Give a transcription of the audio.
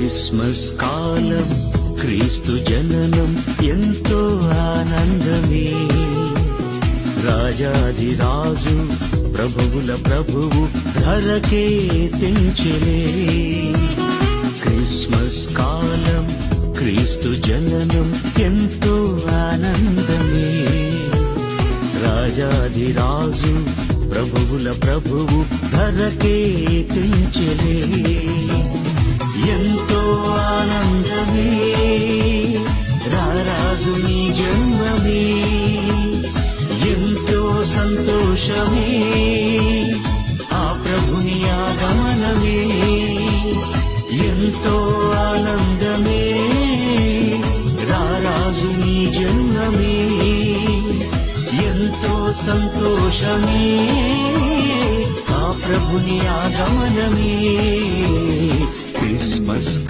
Christmas కాలం క్రీస్తు జననం ఎంతో ఆనందమే. రాజాధిరాజు ప్రభువుల ప్రభువు ధరకే తెంచెలే. క్రిస్మస్ కాలం క్రీస్తు జననం ఎంతో ఆనందమే. రాజాధిరాజు ప్రభువుల ప్రభువు ధరకే తెంచెలే. ఎంతో ఆనందమే రారాజు నీ జన్మమే. ఎంతో సంతోషమే ఆ ప్రభుని ఆగమనమే. ఎంతో ఆనందమే రారాజు నీ జన్మమే. ఎంతో సంతోషమే ఆ ప్రభుని ఆగమనమే. క్రిస్మస్